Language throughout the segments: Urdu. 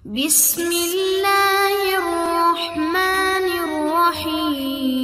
بسم اللہ الرحمن الرحیم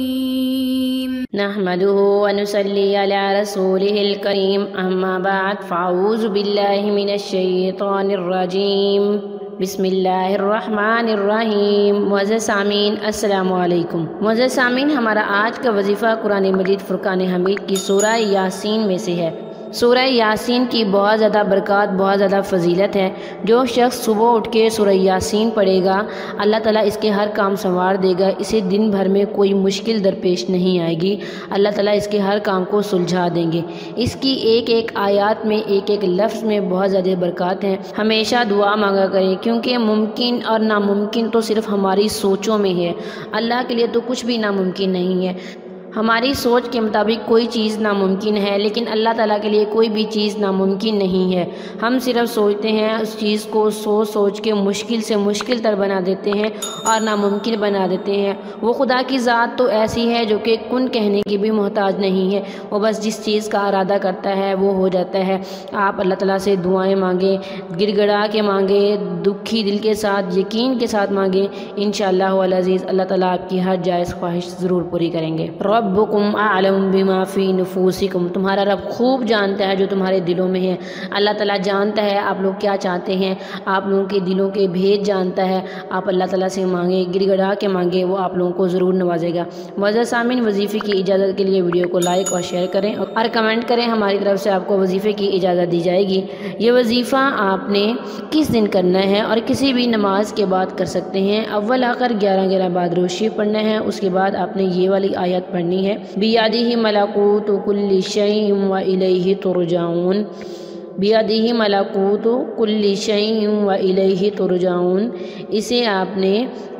نحمده ونصلي على رسوله الكريم اما بعد فاعوذ باللہ من الشیطان الرجیم بسم اللہ الرحمن الرحیم۔ معزز سامعین السلام علیکم۔ معزز سامعین، ہمارا آج کا وظیفہ قرآن مجید فرقان حمید کی سورہ یاسین میں سے ہے۔ سورہ یاسین کی بہت زیادہ برکات، بہت زیادہ فضیلت ہے۔ جو شخص صبح اٹھ کے سورہ یاسین پڑھے گا، اللہ تعالیٰ اس کے ہر کام سنوار دے گا، اسے دن بھر میں کوئی مشکل درپیش نہیں آئے گی، اللہ تعالیٰ اس کے ہر کام کو سلجھا دیں گے۔ اس کی ایک ایک آیات میں، ایک ایک لفظ میں بہت زیادہ برکات ہیں۔ ہمیشہ دعا مانگا کریں، کیونکہ ممکن اور ناممکن تو صرف ہماری سوچوں میں ہے، اللہ کے لیے تو کچھ بھی ناممکن نہیں ہے۔ ہماری سوچ کے مطابق کوئی چیز ناممکن ہے، لیکن اللہ تعالیٰ کے لیے کوئی بھی چیز ناممکن نہیں ہے۔ ہم صرف سوچتے ہیں، اس چیز کو سوچ کے مشکل سے مشکل تر بنا دیتے ہیں اور ناممکن بنا دیتے ہیں۔ وہ خدا کی ذات تو ایسی ہے جو کہ کن کہنے کی بھی محتاج نہیں ہے، وہ بس جس چیز کا ارادہ کرتا ہے وہ ہو جاتا ہے۔ آپ اللہ تعالیٰ سے دعائیں مانگیں، گڑ کے مانگیں، دکھی دل کے ساتھ، یقین کے ساتھ مانگیں، انشاءاللہ العزیز اللہ تعالیٰ آپ کی ہر جائز خواہش ضرور پوری کریں گے۔ ربکم اعلم بما فی نفوسکم، تمہارا رب خوب جانتا ہے جو تمہارے دلوں میں ہے۔ اللہ تعالیٰ جانتا ہے آپ لوگ کیا چاہتے ہیں، آپ لوگوں کے دلوں کے بھید جانتا ہے۔ آپ اللہ تعالیٰ سے مانگیں، گڑ کے مانگیں، وہ آپ لوگوں کو ضرور نوازے گا۔ معزز سامعین، وظیفے کی اجازت کے لیے ویڈیو کو لائک اور شیئر کریں اور کمنٹ کریں، ہماری طرف سے آپ کو وظیفے کی اجازت دی جائے گی۔ یہ وظیفہ آپ نے کس دن کرنا ہے اور کسی بھی نماز کے بعد کر سکتے ہیں۔ اول آخر 11 بعد روشی پڑھنا ہے، اس کے بعد آپ نے یہ والی آیت پڑھنی ہے، بیادہ ملکوت کل شیء والیہ ترجعون، بیادہ ملکوت کل شیء والیہ ترجعون۔ اسے آپ نے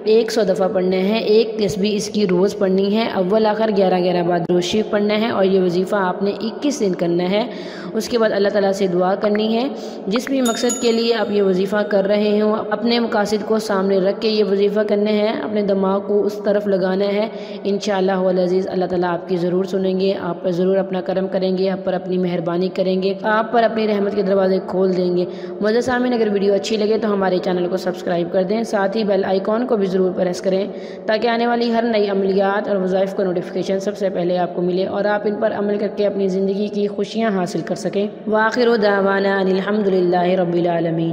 100 دفعہ پڑھنا ہے، ایک تسبیح اس کی روز پڑھنی ہے۔ اول آخر 11 بعد روشی پڑھنا ہے اور یہ وظیفہ آپ نے 21 دن کرنا ہے۔ اس کے بعد اللہ تعالیٰ سے دعا کرنی ہے، جس بھی مقصد کے لیے آپ یہ وظیفہ کر رہے ہوں، اپنے مقاصد کو سامنے رکھ کے یہ وظیفہ کرنا ہے، اپنے دماغ کو اس طرف لگانا ہے۔ انشاءاللہ العزیز اللہ تعالیٰ آپ کی ضرور سنیں گے، آپ پر ضرور اپنا کرم کریں گے، آپ پر اپنی مہربانی کریں گے، آپ پر اپنی رحمت کے دروازے کھول دیں گے۔ معزز سامعین، اگر ویڈیو اچھی لگے تو ہمارے چینل کو سبسکرائب کر دیں، ساتھ ہی بیل آئیکن کو بھی ضرور پریس کریں تاکہ آنے والی ہر نئی عملیات اور وظائف کا نوٹیفیکیشن سب سے پہلے آپ کو ملے اور آپ ان پر عمل کر کے اپنی زندگی کی خوشیاں حاصل کر سکیں۔ وآخر دعوانا ان الحمد للہ رب العالمین۔